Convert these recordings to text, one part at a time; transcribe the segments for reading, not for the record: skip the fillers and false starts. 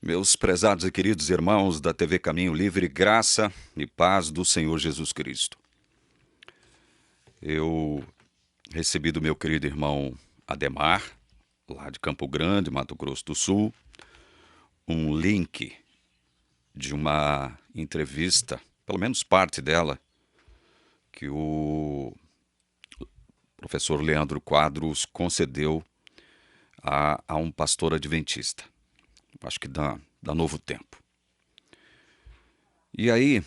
Meus prezados e queridos irmãos da TV Caminho Livre, graça e paz do Senhor Jesus Cristo. Eu recebi do meu querido irmão Ademar, lá de Campo Grande, Mato Grosso do Sul, um link de uma entrevista, pelo menos parte dela, que o professor Leandro Quadros concedeu a um pastor adventista, acho que da Novo Tempo. E aí,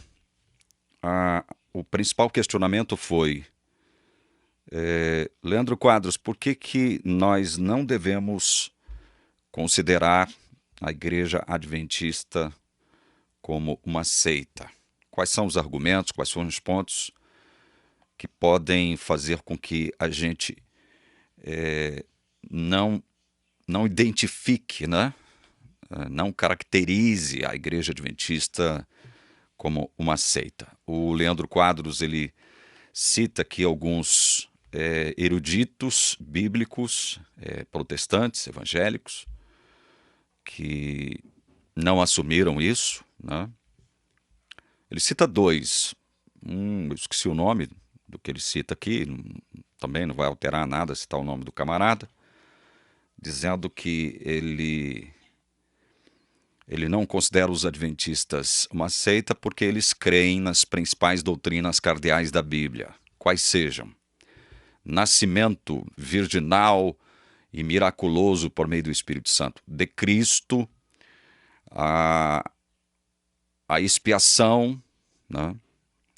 o principal questionamento foi: Leandro Quadros, por que nós não devemos considerar a Igreja Adventista como uma seita? Quais são os argumentos, quais são os pontos que podem fazer com que a gente não identifique, né? Não caracterize a Igreja Adventista como uma seita? O Leandro Quadros, ele cita aqui alguns eruditos bíblicos, protestantes, evangélicos, que não assumiram isso, né? Ele cita dois. Eu esqueci o nome do que ele cita aqui, também não vai alterar nada citar o nome do camarada, dizendo que ele não considera os adventistas uma seita porque eles creem nas principais doutrinas cardeais da Bíblia, quais sejam: nascimento virginal e miraculoso por meio do Espírito Santo de Cristo, a expiação, né,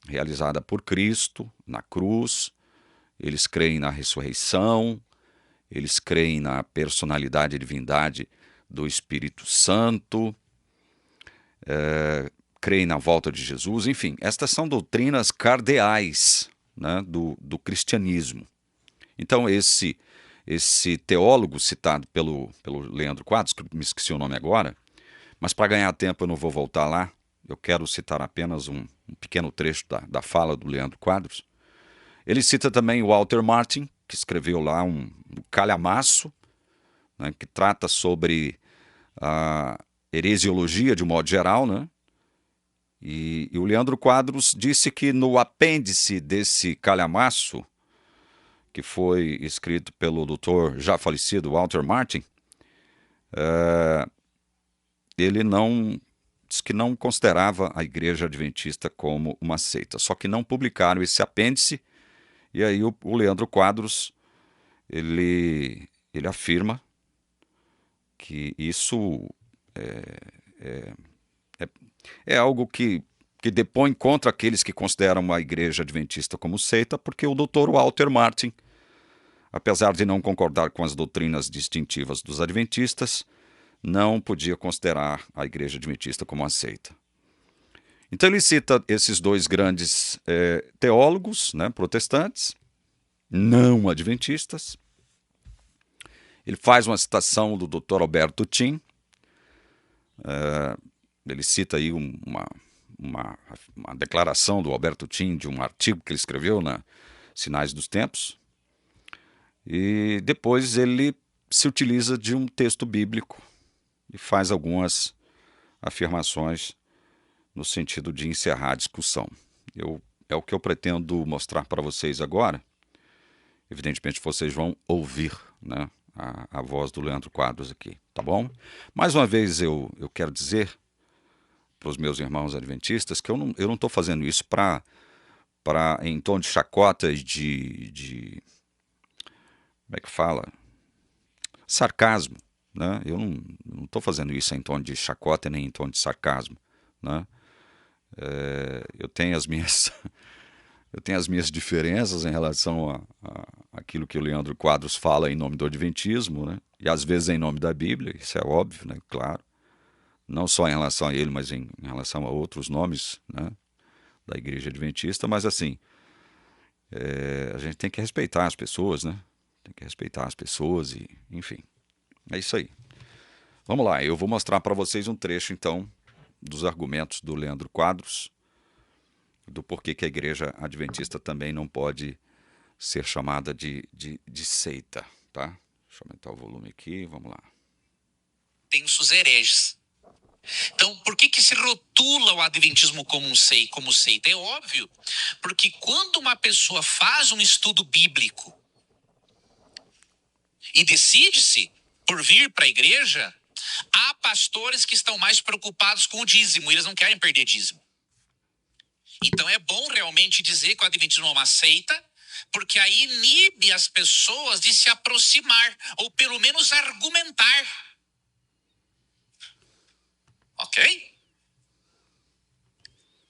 realizada por Cristo na cruz. Eles creem na ressurreição, eles creem na personalidade e divindade do Espírito Santo, creem na volta de Jesus. Enfim, estas são doutrinas cardeais, né, do cristianismo. Então esse teólogo citado pelo Leandro Quadros, que me esqueci o nome agora, mas para ganhar tempo eu não vou voltar lá, eu quero citar apenas um pequeno trecho da fala do Leandro Quadros. Ele cita também o Walter Martin, que escreveu lá um calhamaço, né, que trata sobre a heresiologia de um modo geral, né? E o Leandro Quadros disse que no apêndice desse calhamaço, que foi escrito pelo doutor já falecido Walter Martin, ele diz que não considerava a Igreja Adventista como uma seita, só que não publicaram esse apêndice. E aí o Leandro Quadros, ele afirma que isso é algo que depõe contra aqueles que consideram a Igreja Adventista como seita, porque o Dr. Walter Martin, apesar de não concordar com as doutrinas distintivas dos adventistas, não podia considerar a Igreja Adventista como uma seita. Então ele cita esses dois grandes teólogos, né, protestantes, não adventistas. Ele faz uma citação do Dr. Alberto Tim. Ele cita aí uma declaração do Alberto Tim, de um artigo que ele escreveu na Sinais dos Tempos. E depois ele se utiliza de um texto bíblico e faz algumas afirmações no sentido de encerrar a discussão. É o que eu pretendo mostrar para vocês agora. Evidentemente vocês vão ouvir, né, a voz do Leandro Quadros aqui, tá bom? Mais uma vez eu quero dizer para os meus irmãos adventistas que eu não estou fazendo isso em tom de chacota e de como é que fala? Sarcasmo, né? Eu não estou fazendo isso em tom de chacota nem em tom de sarcasmo, né? Eu tenho as minhas diferenças em relação a aquilo que o Leandro Quadros fala em nome do Adventismo, né? E às vezes em nome da Bíblia, isso é óbvio, né? Claro. Não só em relação a ele, mas em relação a outros nomes, né, da Igreja Adventista. Mas assim, a gente tem que respeitar as pessoas, né? Tem que respeitar as pessoas e, enfim, é isso aí. Vamos lá, eu vou mostrar para vocês um trecho, então, dos argumentos do Leandro Quadros, do porquê que a Igreja Adventista também não pode ser chamada de seita, tá? Deixa eu aumentar o volume aqui, vamos lá. Tem os hereges. Então, por que se rotula o adventismo como seita? É óbvio, porque quando uma pessoa faz um estudo bíblico e decide-se por vir para a igreja, há pastores que estão mais preocupados com o dízimo, eles não querem perder dízimo. Então é bom realmente dizer que o adventismo é uma seita, porque aí inibe as pessoas de se aproximar, ou pelo menos argumentar. Ok?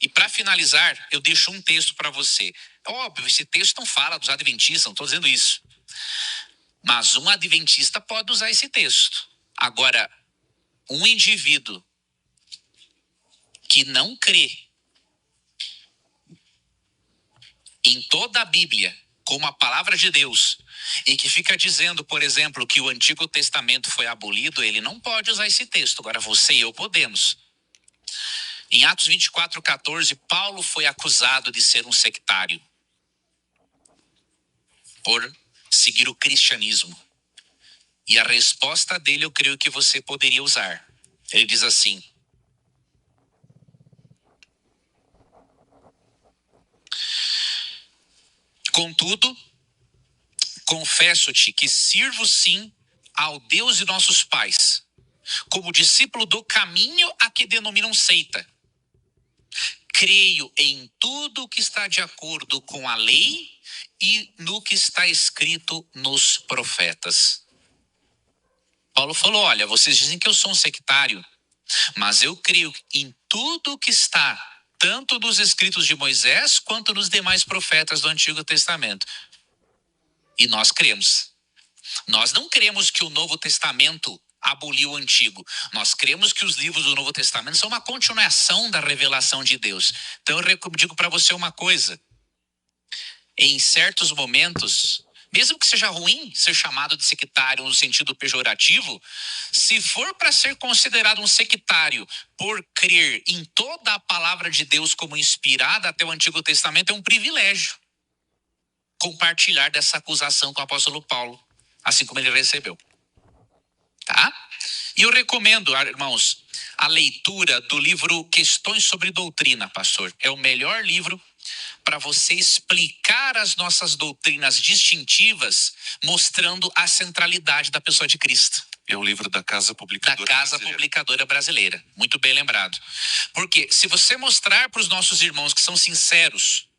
E para finalizar, eu deixo um texto para você. Óbvio, esse texto não fala dos adventistas, não estou dizendo isso. Mas um adventista pode usar esse texto. Agora, um indivíduo que não crê em toda a Bíblia como a palavra de Deus e que fica dizendo, por exemplo, que o Antigo Testamento foi abolido, ele não pode usar esse texto. Agora você e eu podemos. Em Atos 24:14, Paulo foi acusado de ser um sectário por seguir o cristianismo. E a resposta dele eu creio que você poderia usar. Ele diz assim: contudo, confesso-te que sirvo sim ao Deus de nossos pais, como discípulo do caminho a que denominam seita. Creio em tudo que está de acordo com a lei e no que está escrito nos profetas. Paulo falou: olha, vocês dizem que eu sou um sectário, mas eu creio em tudo que está, tanto nos escritos de Moisés, quanto nos demais profetas do Antigo Testamento. E nós cremos. Nós não cremos que o Novo Testamento aboliu o Antigo. Nós cremos que os livros do Novo Testamento são uma continuação da revelação de Deus. Então eu digo para você uma coisa. Em certos momentos, mesmo que seja ruim ser chamado de sectário no sentido pejorativo, se for para ser considerado um sectário por crer em toda a palavra de Deus como inspirada até o Antigo Testamento, é um privilégio compartilhar dessa acusação com o apóstolo Paulo, assim como ele recebeu. Tá? E eu recomendo, irmãos, a leitura do livro Questões sobre Doutrina, pastor. É o melhor livro para você explicar as nossas doutrinas distintivas, mostrando a centralidade da pessoa de Cristo. É um livro da Casa Publicadora Publicadora Brasileira. Muito bem lembrado. Porque se você mostrar para os nossos irmãos que são sinceros,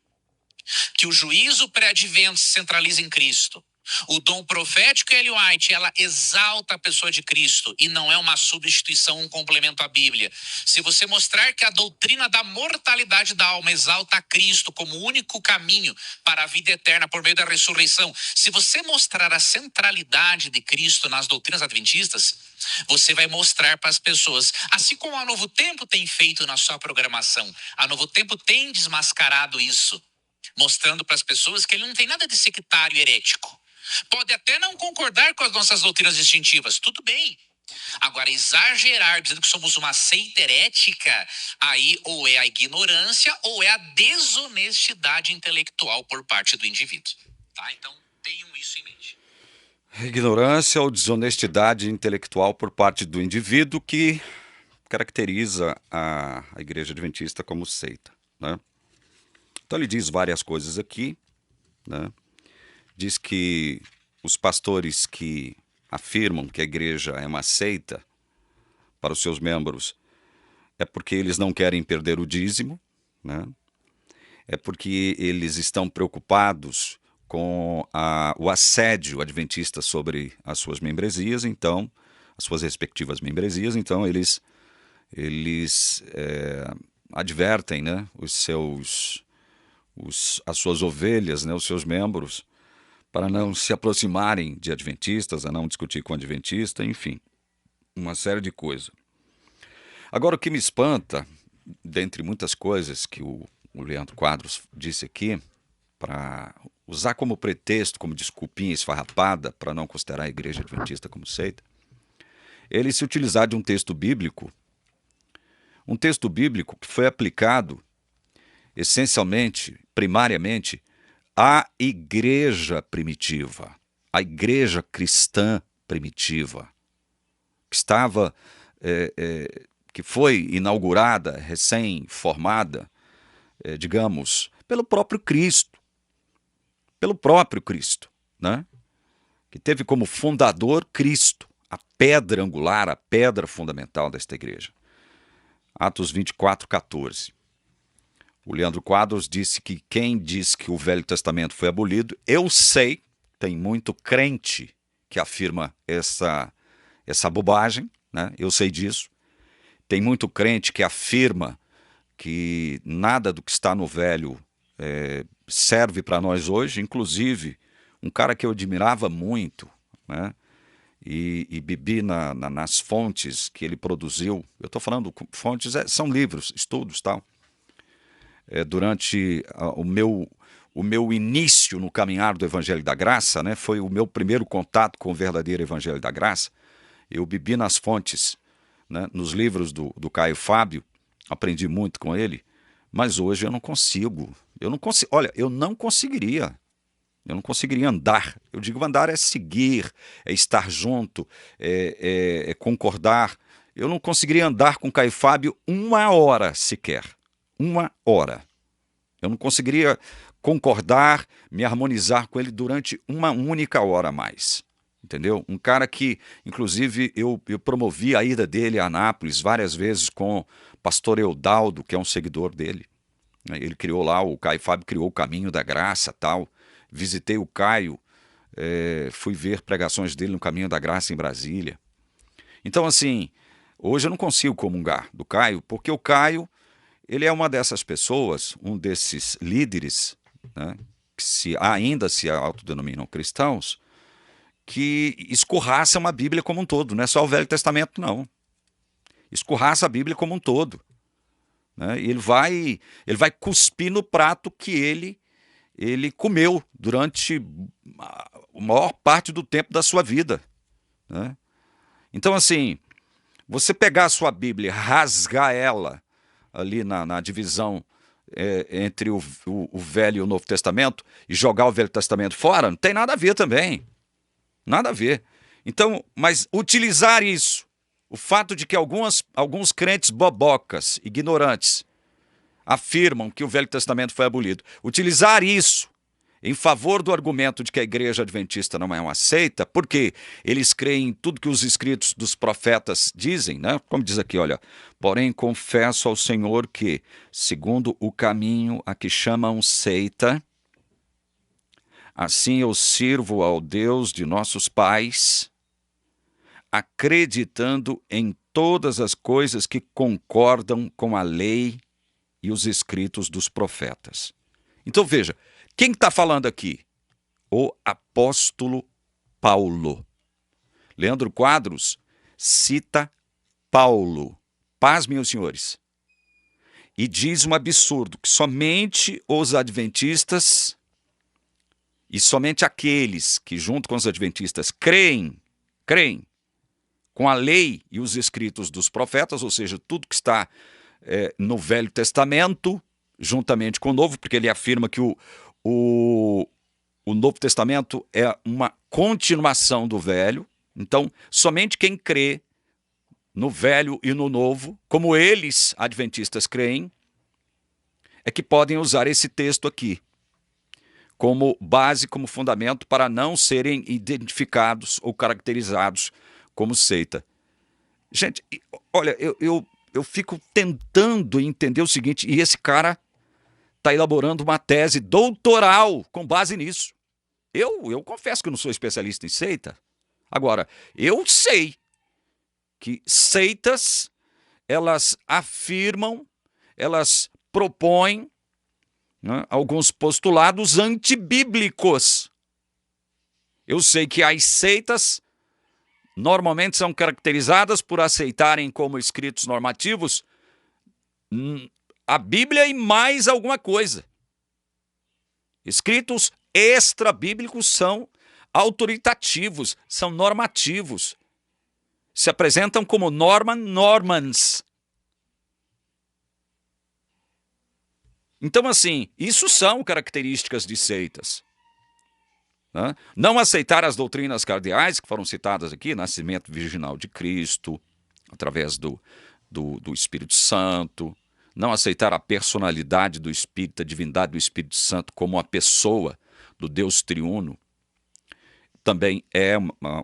que o juízo pré-advento se centraliza em Cristo, o dom profético e Ellen White, ela exalta a pessoa de Cristo e não é uma substituição, um complemento à Bíblia. Se você mostrar que a doutrina da mortalidade da alma exalta a Cristo como único caminho para a vida eterna por meio da ressurreição, se você mostrar a centralidade de Cristo nas doutrinas adventistas, você vai mostrar para as pessoas, assim como a Novo Tempo tem feito na sua programação, a Novo Tempo tem desmascarado isso, mostrando para as pessoas que ele não tem nada de sectário herético. Pode até não concordar com as nossas doutrinas distintivas, tudo bem. Agora, exagerar, dizendo que somos uma seita herética, aí ou é a ignorância ou é a desonestidade intelectual por parte do indivíduo. Tá? Então, tenham isso em mente. Ignorância ou desonestidade intelectual por parte do indivíduo que caracteriza a Igreja Adventista como seita, né? Então ele diz várias coisas aqui, né? Diz que os pastores que afirmam que a igreja é uma seita para os seus membros é porque eles não querem perder o dízimo, né? É porque eles estão preocupados com o assédio adventista sobre as suas membresias, então, as suas respectivas membresias, então eles advertem, né, as suas ovelhas, né, os seus membros, para não se aproximarem de adventistas, a não discutir com adventista, enfim, uma série de coisas. Agora, o que me espanta, dentre muitas coisas que o Leandro Quadros disse aqui, para usar como pretexto, como desculpinha esfarrapada, para não considerar a igreja adventista como seita, ele se utilizar de um texto bíblico que foi aplicado essencialmente, primariamente, à igreja primitiva, à igreja cristã primitiva, que estava que foi inaugurada, recém-formada, digamos, pelo próprio Cristo. Pelo próprio Cristo, né? Que teve como fundador Cristo, a pedra angular, a pedra fundamental desta igreja. Atos 24:14. O Leandro Quadros disse que quem diz que o Velho Testamento foi abolido, eu sei, tem muito crente que afirma essa bobagem, né? Eu sei disso. Tem muito crente que afirma que nada do que está no Velho serve para nós hoje, inclusive um cara que eu admirava muito, né? E bebi nas fontes que ele produziu. Eu estou falando fontes, são livros, estudos, tal. Durante o meu início no caminhar do Evangelho da Graça, né, foi o meu primeiro contato com o verdadeiro Evangelho da Graça. Eu bebi nas fontes, né, nos livros do Caio Fábio, aprendi muito com ele, mas hoje eu não consigo. Olha, eu não conseguiria andar. Eu digo andar é seguir, é estar junto, é concordar. Eu não conseguiria andar com Caio Fábio 1 hora sequer. 1 hora. Eu não conseguiria concordar, me harmonizar com ele durante 1 única hora a mais. Entendeu? Um cara que, inclusive, eu promovi a ida dele a Anápolis várias vezes com o pastor Eudaldo, que é um seguidor dele. Ele criou lá, o Caio Fábio criou o Caminho da Graça, tal. Visitei o Caio, fui ver pregações dele no Caminho da Graça em Brasília. Então, assim, hoje eu não consigo comungar do Caio, porque o Caio, ele é uma dessas pessoas, um desses líderes, né, que ainda se autodenominam cristãos, que escorraça uma Bíblia como um todo, não é só o Velho Testamento, não. Escorraça a Bíblia como um todo. Né? E ele vai cuspir no prato que ele comeu durante a maior parte do tempo da sua vida. Né? Então, assim, você pegar a sua Bíblia, rasgar ela ali na divisão entre o Velho e o Novo Testamento e jogar o Velho Testamento fora, não tem nada a ver também. Nada a ver. Então, mas utilizar isso, o fato de que alguns crentes bobocas, ignorantes, afirmam que o Velho Testamento foi abolido, utilizar isso em favor do argumento de que a igreja adventista não é uma seita, porque eles creem em tudo que os escritos dos profetas dizem, né? Como diz aqui, olha, porém confesso ao Senhor que, segundo o caminho a que chamam seita, assim eu sirvo ao Deus de nossos pais, acreditando em todas as coisas que concordam com a lei e os escritos dos profetas. Então veja, quem está falando aqui? O apóstolo Paulo. Leandro Quadros cita Paulo. Paz, meus senhores. E diz um absurdo, que somente os adventistas e somente aqueles que, junto com os adventistas, creem com a lei e os escritos dos profetas, ou seja, tudo que está no Velho Testamento, juntamente com o Novo, porque ele afirma que o Novo Testamento é uma continuação do Velho. Então, somente quem crê no Velho e no Novo, como eles, adventistas, creem, é que podem usar esse texto aqui como base, como fundamento para não serem identificados ou caracterizados como seita. Gente, olha, eu fico tentando entender o seguinte, e esse cara está elaborando uma tese doutoral com base nisso. Eu confesso que eu não sou especialista em seita. Agora, eu sei que seitas, elas afirmam, elas propõem, né, alguns postulados antibíblicos. Eu sei que as seitas normalmente são caracterizadas por aceitarem como escritos normativos a Bíblia e mais alguma coisa. Escritos extra-bíblicos são autoritativos, são normativos. Se apresentam como normans. Então, assim, isso são características de seitas. Né? Não aceitar as doutrinas cardeais, que foram citadas aqui, nascimento virginal de Cristo, através do Espírito Santo, não aceitar a personalidade do Espírito, a divindade do Espírito Santo como a pessoa do Deus triuno, também é uma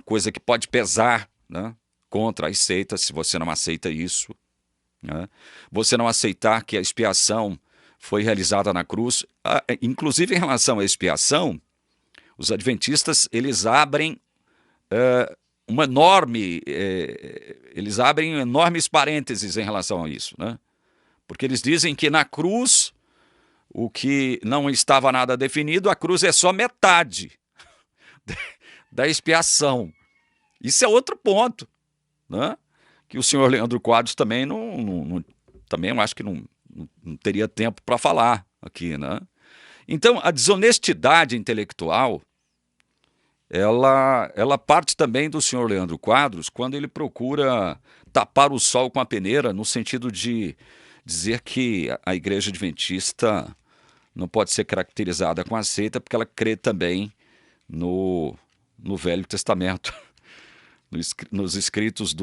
coisa que pode pesar, né, contra as seitas, se você não aceita isso. Né? Você não aceitar que a expiação foi realizada na cruz. Inclusive, em relação à expiação, os adventistas, eles abrem eles abrem enormes parênteses em relação a isso, né? Porque eles dizem que na cruz, o que não estava nada definido, a cruz é só metade da expiação. Isso é outro ponto, né? Que o senhor Leandro Quadros também também eu acho que não teria tempo para falar aqui, né? Então, a desonestidade intelectual, ela parte também do senhor Leandro Quadros quando ele procura tapar o sol com a peneira, no sentido de dizer que a Igreja Adventista não pode ser caracterizada com a seita porque ela crê também no Velho Testamento, nos escritos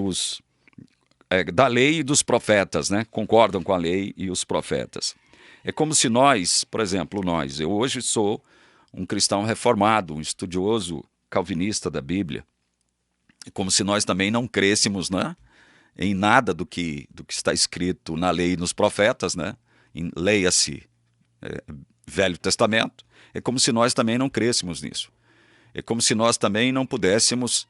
da lei e dos profetas, né? Concordam com a lei e os profetas. É como se nós, por exemplo, eu hoje sou um cristão reformado, um estudioso calvinista da Bíblia, é como se nós também não crêssemos, né, em nada do que está escrito na lei e nos profetas, né? Leia-se Velho Testamento. É como se nós também não crêssemos nisso. É como se nós também não pudéssemos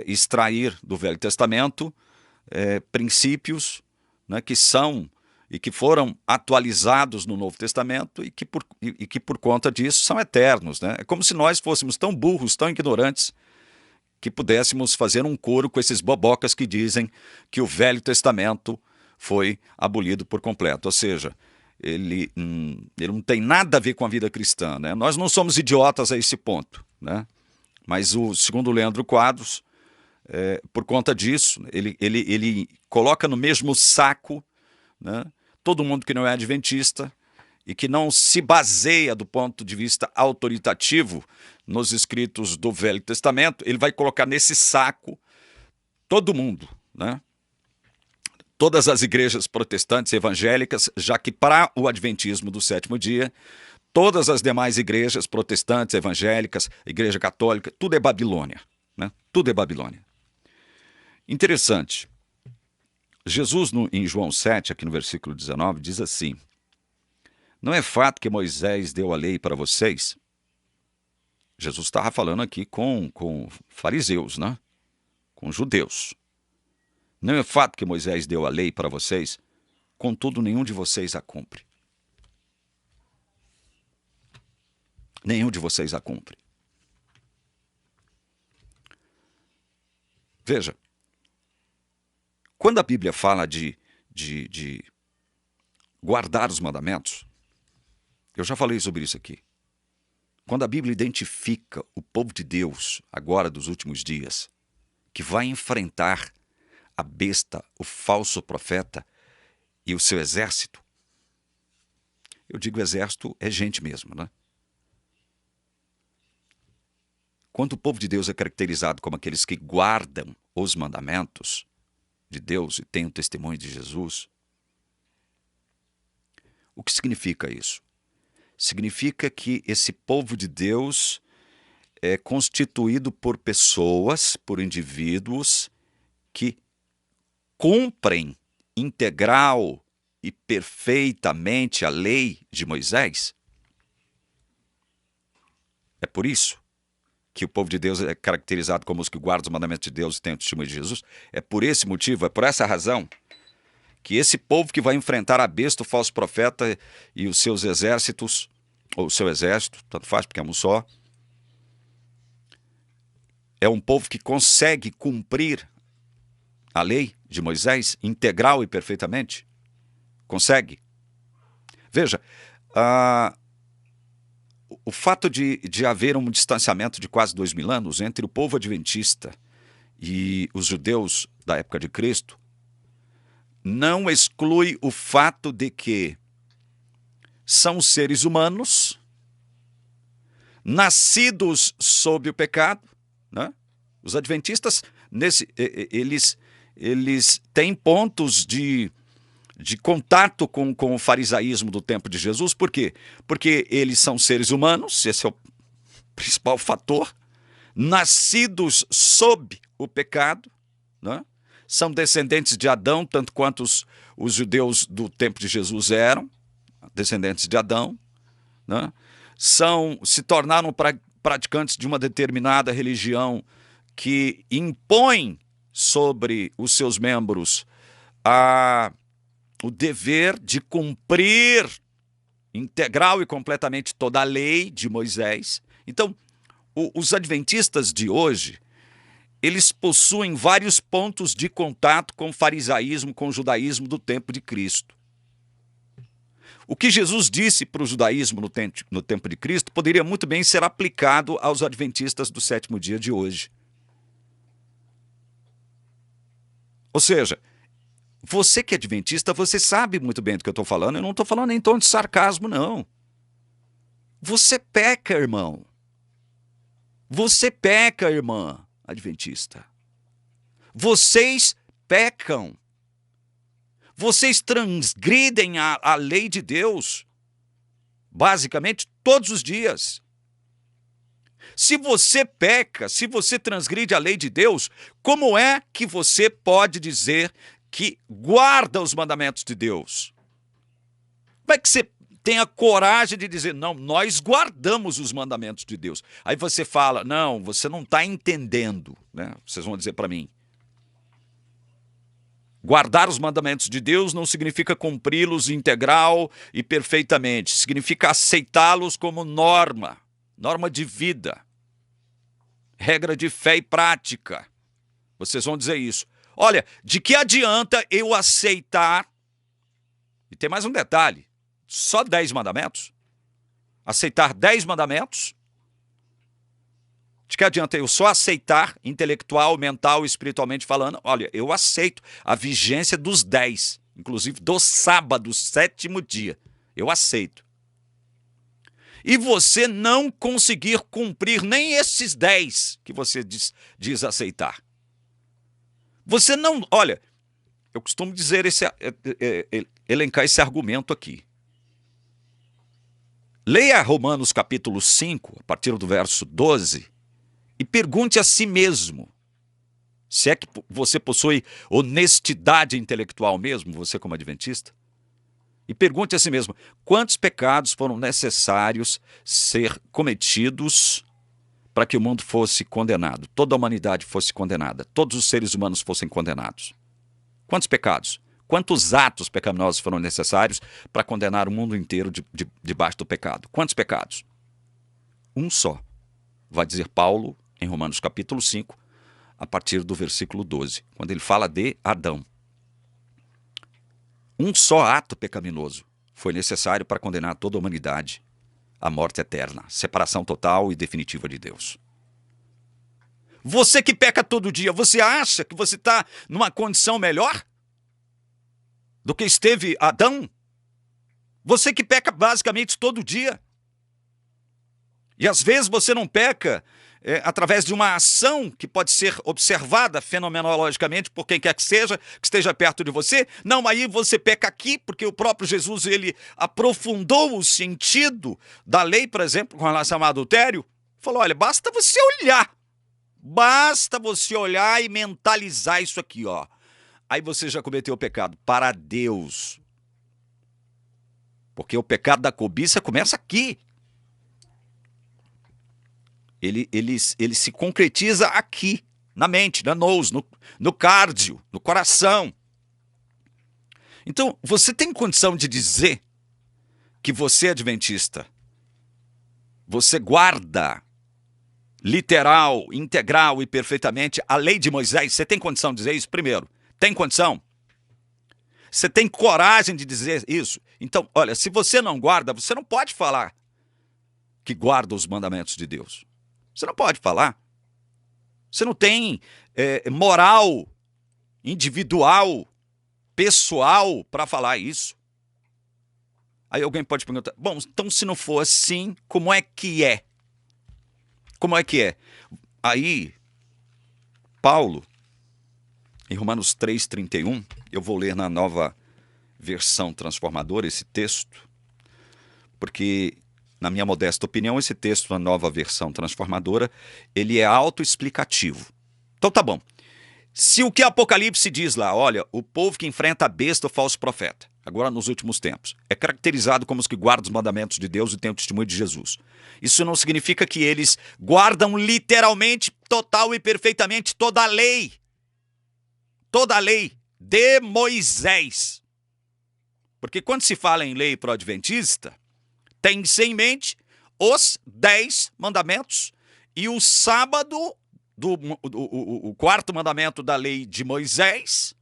extrair do Velho Testamento princípios, né, que são e que foram atualizados no Novo Testamento e que por conta disso são eternos, né? É como se nós fôssemos tão burros, tão ignorantes, que pudéssemos fazer um coro com esses bobocas que dizem que o Velho Testamento foi abolido por completo. Ou seja, ele não tem nada a ver com a vida cristã, né? Nós não somos idiotas a esse ponto, né? Mas segundo o Leandro Quadros, por conta disso, ele coloca no mesmo saco, né, todo mundo que não é adventista e que não se baseia do ponto de vista autoritativo nos escritos do Velho Testamento, ele vai colocar nesse saco todo mundo, né? Todas as igrejas protestantes evangélicas, já que para o adventismo do sétimo dia, todas as demais igrejas protestantes evangélicas, igreja católica, tudo é Babilônia, né? Tudo é Babilônia. Interessante. Jesus, em João 7, aqui no versículo 19, diz assim: não é fato que Moisés deu a lei para vocês? Jesus estava falando aqui com fariseus, né? Com judeus. Não é fato que Moisés deu a lei para vocês? Contudo, nenhum de vocês a cumpre. Nenhum de vocês a cumpre. Veja, quando a Bíblia fala de guardar os mandamentos, eu já falei sobre isso aqui. Quando a Bíblia identifica o povo de Deus, agora dos últimos dias, que vai enfrentar a besta, o falso profeta e o seu exército, eu digo exército é gente mesmo, né? Quando o povo de Deus é caracterizado como aqueles que guardam os mandamentos de Deus e têm o testemunho de Jesus, o que significa isso? Significa que esse povo de Deus é constituído por pessoas, por indivíduos que cumprem integral e perfeitamente a lei de Moisés. É por isso que o povo de Deus é caracterizado como os que guardam os mandamentos de Deus e têm o testemunho de Jesus. É por esse motivo, é por essa razão, que esse povo que vai enfrentar a besta, o falso profeta e os seus exércitos, ou o seu exército, tanto faz porque é um só, é um povo que consegue cumprir a lei de Moisés integral e perfeitamente. Consegue. Veja, o fato de haver um distanciamento de quase 2000 anos entre o povo adventista e os judeus da época de Cristo não exclui o fato de que são seres humanos nascidos sob o pecado, né? Os adventistas, eles têm pontos de contato com o farisaísmo do tempo de Jesus. Por quê? Porque eles são seres humanos, esse é o principal fator, nascidos sob o pecado, né? São descendentes de Adão, tanto quanto os judeus do tempo de Jesus eram descendentes de Adão, né? Se tornaram praticantes de uma determinada religião que impõe sobre os seus membros o dever de cumprir integral e completamente toda a lei de Moisés. Então, os adventistas de hoje, eles possuem vários pontos de contato com o farisaísmo, com o judaísmo do tempo de Cristo. O que Jesus disse para o judaísmo no tempo de Cristo poderia muito bem ser aplicado aos adventistas do sétimo dia de hoje. Ou seja, você que é adventista, você sabe muito bem do que eu estou falando. Eu não estou falando em tom de sarcasmo, não. Você peca, irmão. Você peca, irmã adventista. Vocês pecam. Vocês transgridem a lei de Deus, basicamente, todos os dias. Se você peca, se você transgride a lei de Deus, como é que você pode dizer que guarda os mandamentos de Deus? Como é que você tem a coragem de dizer, não, nós guardamos os mandamentos de Deus? Aí você fala, não, você não está entendendo, né? Vocês vão dizer para mim. Guardar os mandamentos de Deus não significa cumpri-los integral e perfeitamente. Significa aceitá-los como norma de vida, regra de fé e prática. Vocês vão dizer isso. Olha, de que adianta eu aceitar, e tem mais um detalhe, só 10 mandamentos? Aceitar 10 mandamentos? De que adianta eu só aceitar, intelectual, mental, espiritualmente falando? Olha, eu aceito a vigência dos 10, inclusive do sábado, sétimo dia. Eu aceito. E você não conseguir cumprir nem esses 10 que você diz aceitar. Você não... Olha, eu costumo dizer elencar esse argumento aqui. Leia Romanos capítulo 5, a partir do verso 12, e pergunte a si mesmo, se é que você possui honestidade intelectual mesmo, você como adventista, e pergunte a si mesmo, quantos pecados foram necessários ser cometidos para que o mundo fosse condenado, toda a humanidade fosse condenada, todos os seres humanos fossem condenados? Quantos pecados? Quantos atos pecaminosos foram necessários para condenar o mundo inteiro debaixo do pecado? Quantos pecados? Um só, vai dizer Paulo em Romanos capítulo 5, a partir do versículo 12, quando ele fala de Adão. Um só ato pecaminoso foi necessário para condenar toda a humanidade à morte eterna, separação total e definitiva de Deus. Você que peca todo dia, você acha que você está numa condição melhor do que esteve Adão? Você que peca basicamente todo dia. E às vezes você não peca através de uma ação que pode ser observada fenomenologicamente por quem quer que seja, que esteja perto de você. Não, aí você peca aqui, porque o próprio Jesus, ele aprofundou o sentido da lei, por exemplo, com relação ao adultério. Falou, olha, basta você olhar e mentalizar isso aqui, ó. Aí você já cometeu o pecado para Deus. Porque o pecado da cobiça começa aqui. Ele se concretiza aqui, na mente, na nose, no cardio, no coração. Então, você tem condição de dizer que você é adventista? Você guarda literal, integral e perfeitamente a lei de Moisés? Você tem condição de dizer isso? Primeiro, tem condição? Você tem coragem de dizer isso? Então, olha, se você não guarda, você não pode falar que guarda os mandamentos de Deus. Você não pode falar. Você não tem moral individual, pessoal, para falar isso. Aí alguém pode perguntar, bom, então se não for assim, como é que é? Como é que é? Aí, Paulo, em Romanos 3,31, eu vou ler na Nova Versão Transformadora esse texto, porque, na minha modesta opinião, esse texto na Nova Versão Transformadora, ele é autoexplicativo. Então tá bom. Se o que Apocalipse diz lá, olha, o povo que enfrenta a besta, o falso profeta, agora nos últimos tempos, é caracterizado como os que guardam os mandamentos de Deus e têm o testemunho de Jesus. Isso não significa que eles guardam literalmente, total e perfeitamente toda a lei de Moisés. Porque quando se fala em lei pro-adventista, tem-se em mente os 10 mandamentos e o sábado, o quarto mandamento da lei de Moisés,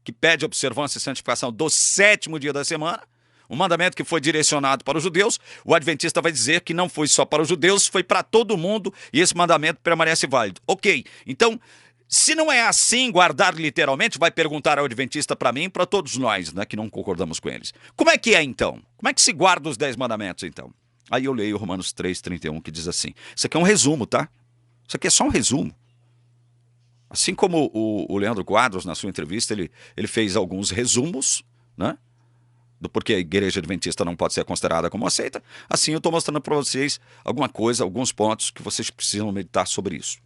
que pede observância e santificação do 7º dia da semana, um mandamento que foi direcionado para os judeus. O adventista vai dizer que não foi só para os judeus, foi para todo mundo, e esse mandamento permanece válido. Ok, então, se não é assim, guardar literalmente, vai perguntar ao adventista para mim e para todos nós, né, que não concordamos com eles. Como é que é então? Como é que se guarda os 10 mandamentos então? Aí eu leio Romanos 3,31, que diz assim. Isso aqui é um resumo, tá? Isso aqui é só um resumo. Assim como o Leandro Quadros, na sua entrevista, ele fez alguns resumos, né, do porquê a igreja adventista não pode ser considerada como aceita, assim eu estou mostrando para vocês alguma coisa, alguns pontos que vocês precisam meditar sobre isso.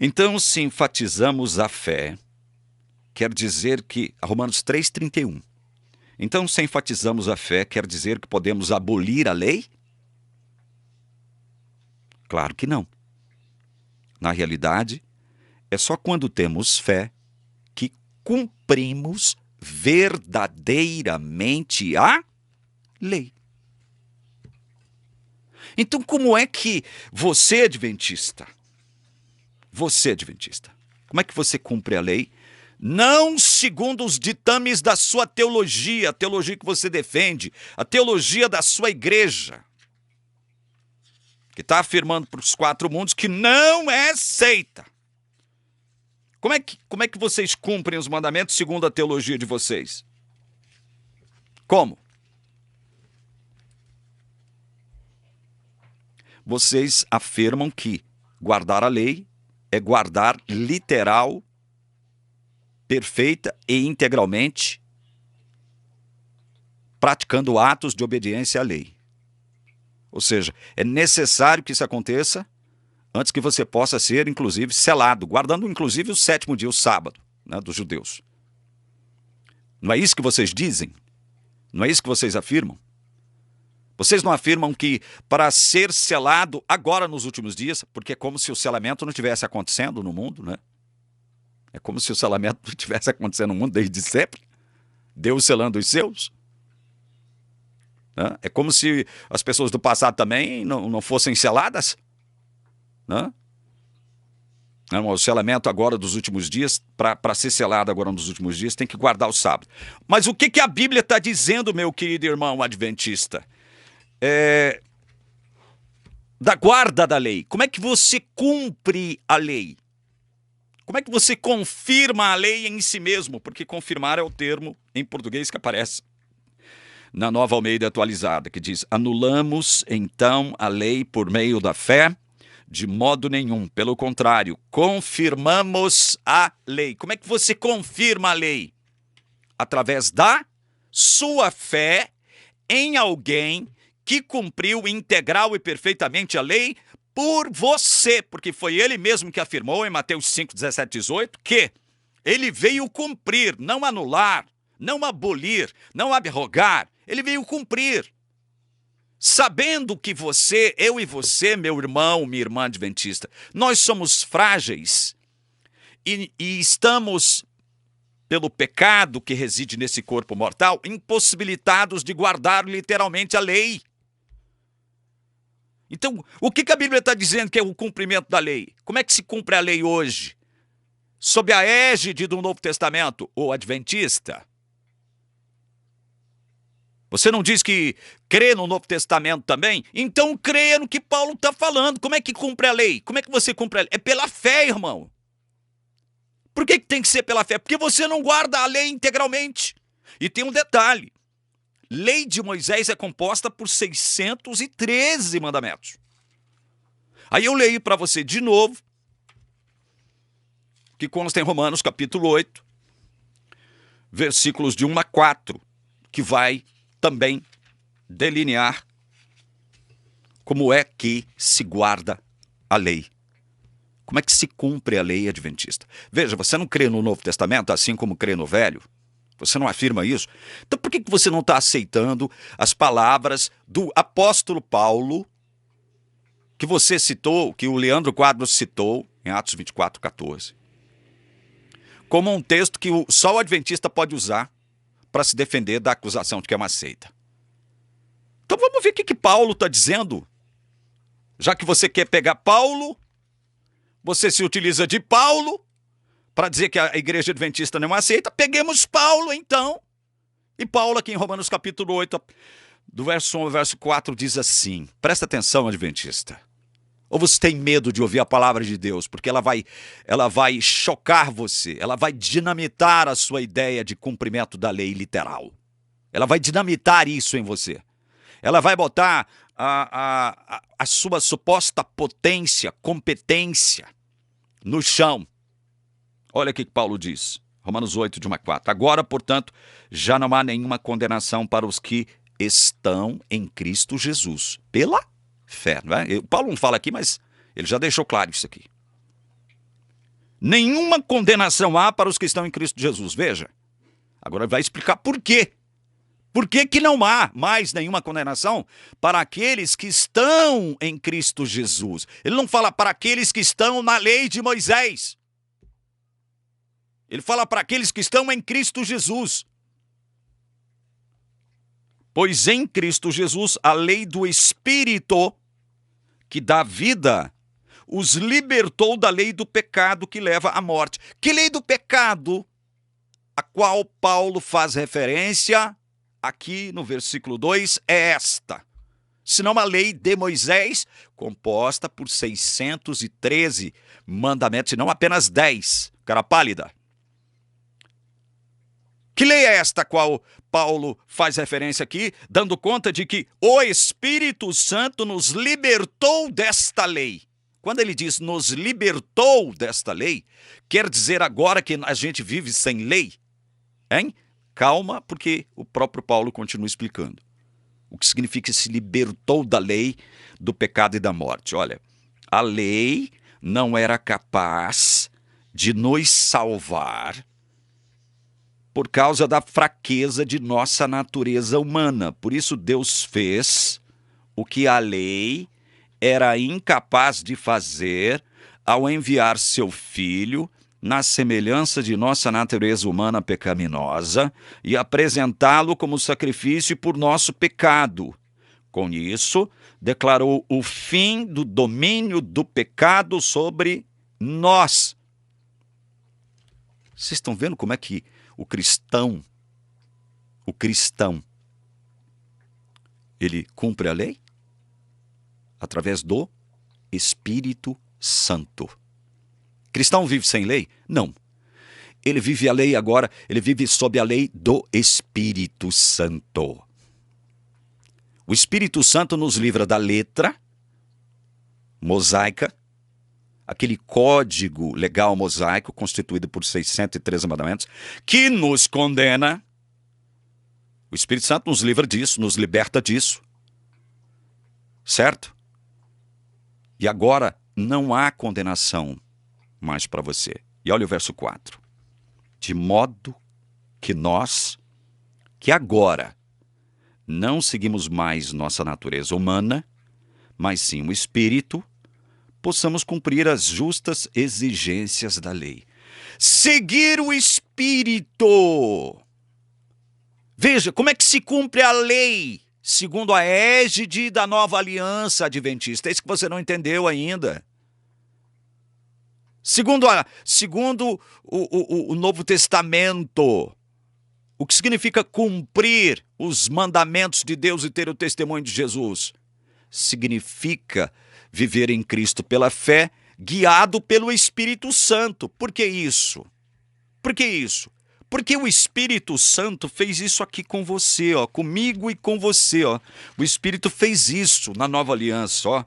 Então, se enfatizamos a fé, quer dizer que... Romanos 3,31. Então, se enfatizamos a fé, quer dizer que podemos abolir a lei? Claro que não. Na realidade, é só quando temos fé que cumprimos verdadeiramente a lei. Então, como é que você, adventista, como é que você cumpre a lei? Não segundo os ditames da sua teologia, a teologia que você defende, a teologia da sua igreja, que está afirmando para os 4 mundos que não é seita. Como é que vocês cumprem os mandamentos segundo a teologia de vocês? Como? Vocês afirmam que guardar a lei é guardar literal, perfeita e integralmente, praticando atos de obediência à lei. Ou seja, é necessário que isso aconteça antes que você possa ser, inclusive, selado, guardando, inclusive, o 7º dia, o sábado, né, dos judeus. Não é isso que vocês dizem? Não é isso que vocês afirmam? Vocês não afirmam que para ser selado agora nos últimos dias, porque é como se o selamento não estivesse acontecendo no mundo, né? É como se o selamento não estivesse acontecendo no mundo desde sempre. Deus selando os seus. Né? É como se as pessoas do passado também não fossem seladas. Né? Não, o selamento agora dos últimos dias, para ser selado agora nos últimos dias, tem que guardar o sábado. Mas o que a Bíblia está dizendo, meu querido irmão adventista? Da guarda da lei. Como é que você cumpre a lei? Como é que você confirma a lei em si mesmo? Porque confirmar é o termo em português que aparece na Nova Almeida Atualizada, que diz: anulamos então a lei por meio da fé? De modo nenhum. Pelo contrário, confirmamos a lei. Como é que você confirma a lei? Através da sua fé em alguém que cumpriu integral e perfeitamente a lei por você, porque foi ele mesmo que afirmou em Mateus 5, 17, 18, que ele veio cumprir, não anular, não abolir, não abrogar, ele veio cumprir. Sabendo que você, eu e você, meu irmão, minha irmã adventista, nós somos frágeis e estamos, pelo pecado que reside nesse corpo mortal, impossibilitados de guardar literalmente a lei. Então, o que a Bíblia está dizendo que é o cumprimento da lei? Como é que se cumpre a lei hoje? Sob a égide do Novo Testamento, o adventista? Você não diz que crê no Novo Testamento também? Então creia no que Paulo está falando. Como é que cumpre a lei? Como é que você cumpre a lei? É pela fé, irmão. Por que tem que ser pela fé? Porque você não guarda a lei integralmente. E tem um detalhe. Lei de Moisés é composta por 613 mandamentos. Aí eu leio para você de novo, que consta em Romanos capítulo 8, versículos de 1 a 4, que vai também delinear como é que se guarda a lei. Como é que se cumpre a lei adventista? Veja, você não crê no Novo Testamento assim como crê no Velho? Você não afirma isso? Então por que você não está aceitando as palavras do apóstolo Paulo, que você citou, que o Leandro Quadros citou em Atos 24:14, como um texto que só o adventista pode usar para se defender da acusação de que é uma seita? Então vamos ver o que Paulo está dizendo. Já que você quer pegar Paulo, você se utiliza de Paulo para dizer que a igreja adventista não é uma seita. Peguemos Paulo então. E Paulo aqui em Romanos capítulo 8, do verso 1 ao verso 4, diz assim: presta atenção, adventista. Ou você tem medo de ouvir a palavra de Deus, porque ela vai chocar você, ela vai dinamitar a sua ideia de cumprimento da lei literal. Ela vai dinamitar isso em você. Ela vai botar a sua suposta potência, competência no chão. Olha o que Paulo diz, Romanos 8, de 1 a 4. Agora, portanto, já não há nenhuma condenação para os que estão em Cristo Jesus, pela fé, não é? Paulo não fala aqui, mas ele já deixou claro isso aqui. Nenhuma condenação há para os que estão em Cristo Jesus. Veja, agora vai explicar por quê. Por que que não há mais nenhuma condenação para aqueles que estão em Cristo Jesus? Ele não fala para aqueles que estão na lei de Moisés. Ele fala para aqueles que estão em Cristo Jesus. Pois em Cristo Jesus, a lei do Espírito que dá vida, os libertou da lei do pecado que leva à morte. Que lei do pecado a qual Paulo faz referência aqui no versículo 2 é esta: senão a lei de Moisés, composta por 613 mandamentos, e não apenas 10. Cara pálida. Que lei é esta a qual Paulo faz referência aqui, dando conta de que o Espírito Santo nos libertou desta lei? Quando ele diz nos libertou desta lei, quer dizer agora que a gente vive sem lei? Hein? Calma, porque o próprio Paulo continua explicando o que significa se libertou da lei, do pecado e da morte. Olha, a lei não era capaz de nos salvar por causa da fraqueza de nossa natureza humana. Por isso Deus fez o que a lei era incapaz de fazer ao enviar seu Filho na semelhança de nossa natureza humana pecaminosa e apresentá-lo como sacrifício por nosso pecado. Com isso, declarou o fim do domínio do pecado sobre nós. Vocês estão vendo como é que o cristão, ele cumpre a lei? Através do Espírito Santo. Cristão vive sem lei? Não. Ele vive a lei agora, ele vive sob a lei do Espírito Santo. O Espírito Santo nos livra da letra mosaica, aquele código legal mosaico constituído por 613 mandamentos, que nos condena. O Espírito Santo nos livra disso, nos liberta disso. Certo? E agora não há condenação mais para você. E olha o verso 4. De modo que nós, que agora não seguimos mais nossa natureza humana, mas sim o Espírito, possamos cumprir as justas exigências da lei. Seguir o Espírito. Veja, como é que se cumpre a lei segundo a égide da nova aliança adventista? É isso que você não entendeu ainda. Segundo o Novo Testamento, o que significa cumprir os mandamentos de Deus e ter o testemunho de Jesus? Significa viver em Cristo pela fé, guiado pelo Espírito Santo. Por que isso? Por que isso? Porque o Espírito Santo fez isso aqui com você, ó, comigo e com você. Ó. O Espírito fez isso na nova aliança. Ó.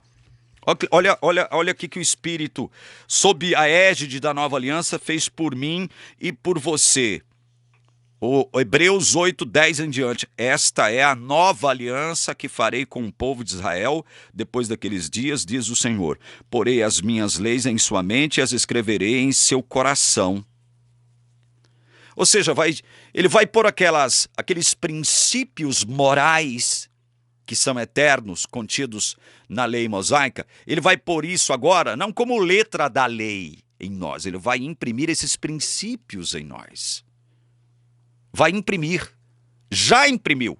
Olha aqui que o Espírito, sob a égide da nova aliança, fez por mim e por você. O Hebreus 8, 10 em diante. Esta é a nova aliança que farei com o povo de Israel depois daqueles dias, diz o Senhor. Porei as minhas leis em sua mente e as escreverei em seu coração. Ou seja, ele vai pôr aqueles princípios morais que são eternos, contidos na lei mosaica. Ele vai pôr isso agora, não como letra da lei em nós, ele vai imprimir esses princípios em nós. Vai imprimir, já imprimiu.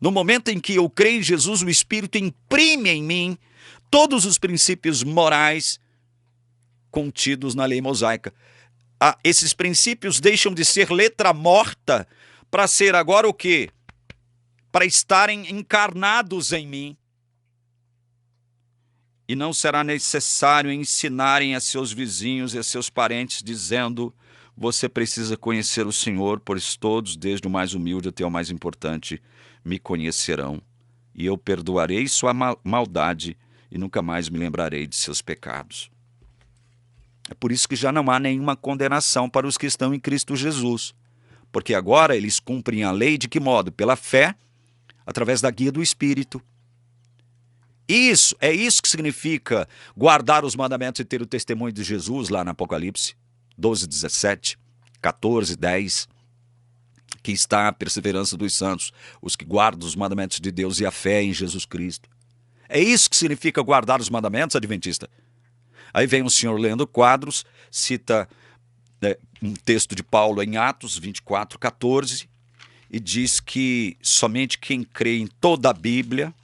No momento em que eu creio em Jesus, o Espírito imprime em mim todos os princípios morais contidos na lei mosaica. Esses princípios deixam de ser letra morta para ser agora o quê? Para estarem encarnados em mim. E não será necessário ensinarem a seus vizinhos e a seus parentes, dizendo: você precisa conhecer o Senhor, pois todos, desde o mais humilde até o mais importante, me conhecerão. E eu perdoarei sua maldade e nunca mais me lembrarei de seus pecados. É por isso que já não há nenhuma condenação para os que estão em Cristo Jesus. Porque agora eles cumprem a lei de que modo? Pela fé, através da guia do Espírito. É isso que significa guardar os mandamentos e ter o testemunho de Jesus lá no Apocalipse 12, 17, 14, 10, que está a perseverança dos santos, os que guardam os mandamentos de Deus e a fé em Jesus Cristo. É isso que significa guardar os mandamentos, adventista. Aí vem o senhor lendo quadros, cita um texto de Paulo em Atos 24, 14, e diz que somente quem crê em toda a Bíblia,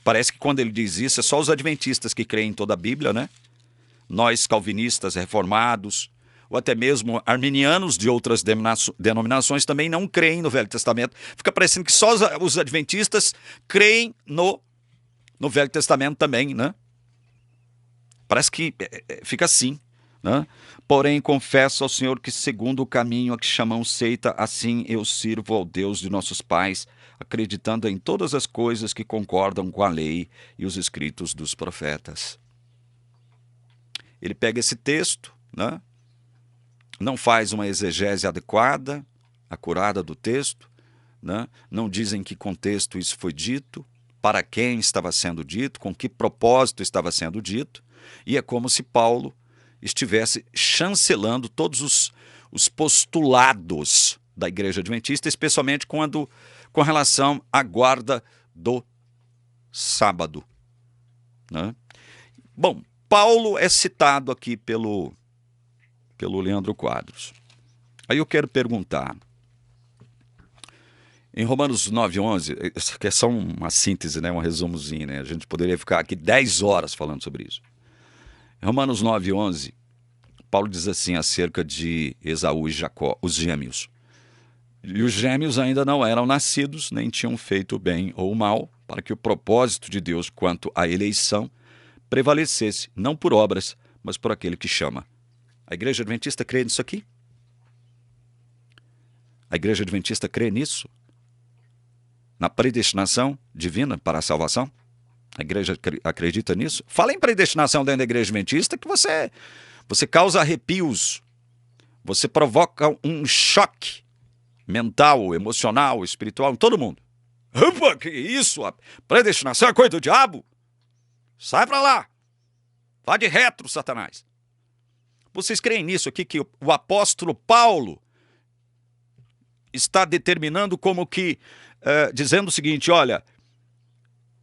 parece que quando ele diz isso é só os adventistas que creem em toda a Bíblia, né? Nós calvinistas, reformados, ou até mesmo arminianos de outras denominações também não creem no Velho Testamento. Fica parecendo que só os adventistas creem no Velho Testamento também, né? Parece que fica assim, né? Porém, confesso ao Senhor que segundo o caminho a que chamam seita, assim eu sirvo ao Deus de nossos pais, acreditando em todas as coisas que concordam com a lei e os escritos dos profetas. Ele pega esse texto, né? Não faz uma exegese adequada, acurada do texto, né? Não diz em que contexto isso foi dito, para quem estava sendo dito, com que propósito estava sendo dito, e é como se Paulo estivesse chancelando todos os postulados da Igreja Adventista, especialmente com relação à guarda do sábado, né? Bom, Paulo é citado aqui pelo Leandro Quadros. Aí eu quero perguntar, em Romanos 9:11, que é só uma síntese, né, um resumozinho, né? A gente poderia ficar aqui 10 horas falando sobre isso. Em Romanos 9:11, Paulo diz assim acerca de Esaú e Jacó, os gêmeos. E os gêmeos ainda não eram nascidos, nem tinham feito bem ou mal, para que o propósito de Deus quanto à eleição prevalecesse, não por obras, mas por aquele que chama. A Igreja Adventista crê nisso aqui? A Igreja Adventista crê nisso? Na predestinação divina para a salvação? A igreja acredita nisso? Fala em predestinação dentro da Igreja Adventista que você causa arrepios, você provoca um choque mental, emocional, espiritual em todo mundo. Opa, que isso? A predestinação é coisa do diabo? Sai pra lá! Vá de retro, Satanás! Vocês creem nisso aqui, que o apóstolo Paulo está determinando como que, dizendo o seguinte, olha,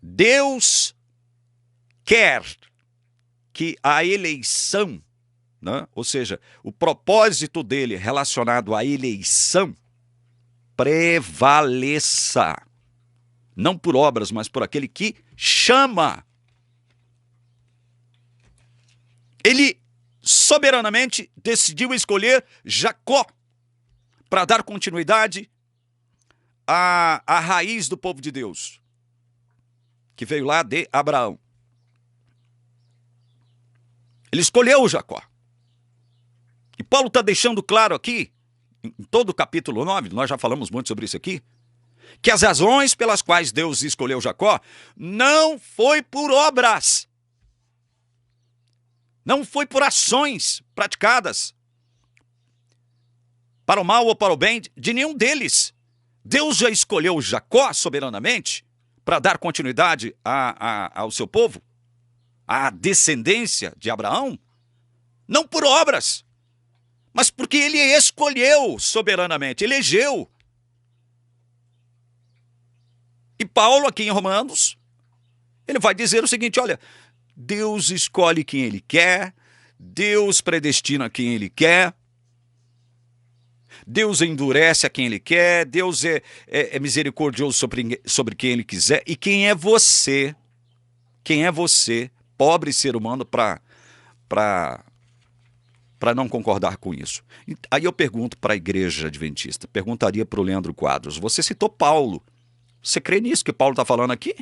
Deus quer que a eleição, né, ou seja, o propósito dele relacionado à eleição, prevaleça. Não por obras, mas por aquele que chama. Ele soberanamente decidiu escolher Jacó para dar continuidade à raiz do povo de Deus, que veio lá de Abraão. Ele escolheu Jacó. E Paulo está deixando claro aqui, em todo o capítulo 9, nós já falamos muito sobre isso aqui, que as razões pelas quais Deus escolheu Jacó não foi por obras, não foi por ações praticadas para o mal ou para o bem de nenhum deles. Deus já escolheu Jacó soberanamente para dar continuidade ao seu povo, à descendência de Abraão, não por obras, mas porque ele escolheu soberanamente, elegeu. E Paulo, aqui em Romanos, ele vai dizer o seguinte: olha, Deus escolhe quem ele quer, Deus predestina quem ele quer, Deus endurece a quem ele quer, Deus é misericordioso sobre quem ele quiser. E quem é você, pobre ser humano, para não concordar com isso? Aí eu pergunto para a igreja adventista, perguntaria para o Leandro Quadros: você citou Paulo, você crê nisso que Paulo está falando aqui?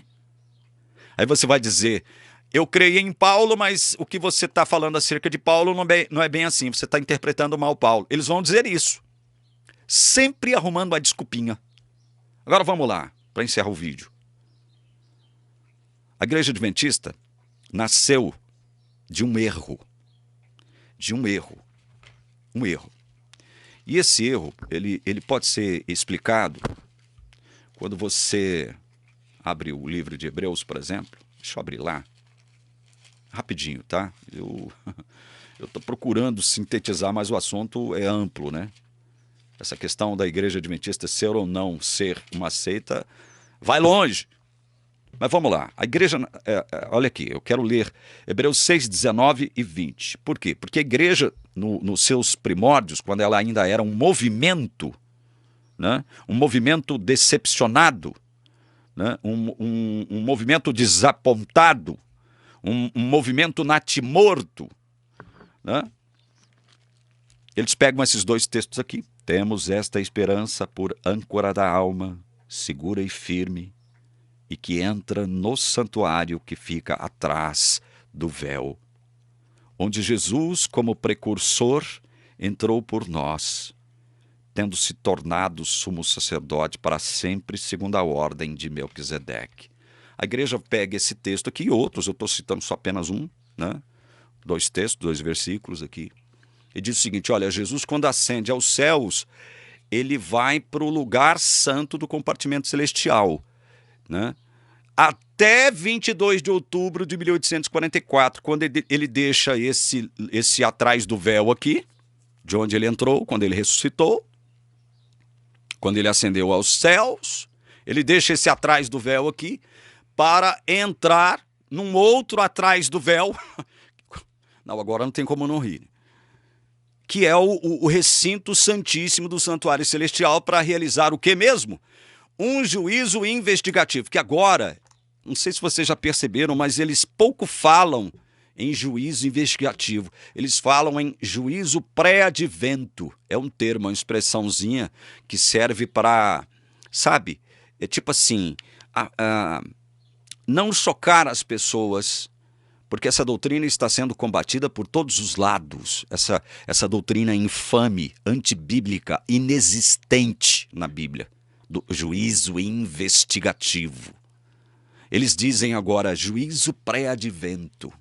Aí você vai dizer: eu creio em Paulo, mas o que você está falando acerca de Paulo não é bem assim, você está interpretando mal Paulo. Eles vão dizer isso, sempre arrumando uma desculpinha. Agora vamos lá, para encerrar o vídeo. A igreja adventista nasceu de um erro. Um erro. E esse erro, ele pode ser explicado quando você abre o livro de Hebreus, por exemplo. Deixa eu abrir lá, rapidinho, tá? Eu estou procurando sintetizar, mas o assunto é amplo, né? Essa questão da igreja adventista ser ou não ser uma seita vai longe. Mas vamos lá. A igreja, olha aqui, eu quero ler Hebreus 6, 19 e 20. Por quê? Porque a igreja, nos seus primórdios, quando ela ainda era um movimento, né? Um movimento decepcionado, né? Um movimento desapontado, um movimento natimorto, né? Eles pegam esses dois textos aqui. Temos esta esperança por âncora da alma, segura e firme, e que entra no santuário que fica atrás do véu, onde Jesus, como precursor, entrou por nós, tendo se tornado sumo sacerdote para sempre, segundo a ordem de Melquisedeque. A igreja pega esse texto aqui e outros, eu estou citando só apenas um, né? 2 textos, 2 versículos aqui. E diz o seguinte: olha, Jesus, quando ascende aos céus, ele vai para o lugar santo do compartimento celestial, né? Até 22 de outubro de 1844, quando ele deixa esse atrás do véu aqui, de onde ele entrou, quando ele ressuscitou, quando ele ascendeu aos céus, ele deixa esse atrás do véu aqui para entrar num outro atrás do véu. Não, agora não tem como não rir. Que é o recinto santíssimo do santuário celestial, para realizar o que mesmo? Um juízo investigativo, que agora, não sei se vocês já perceberam, mas eles pouco falam em juízo investigativo. Eles falam em juízo pré-advento. É um termo, uma expressãozinha que serve para, sabe, é tipo assim, não chocar as pessoas, porque essa doutrina está sendo combatida por todos os lados. Essa doutrina infame, antibíblica, inexistente na Bíblia, do juízo investigativo. Eles dizem agora juízo pré-advento.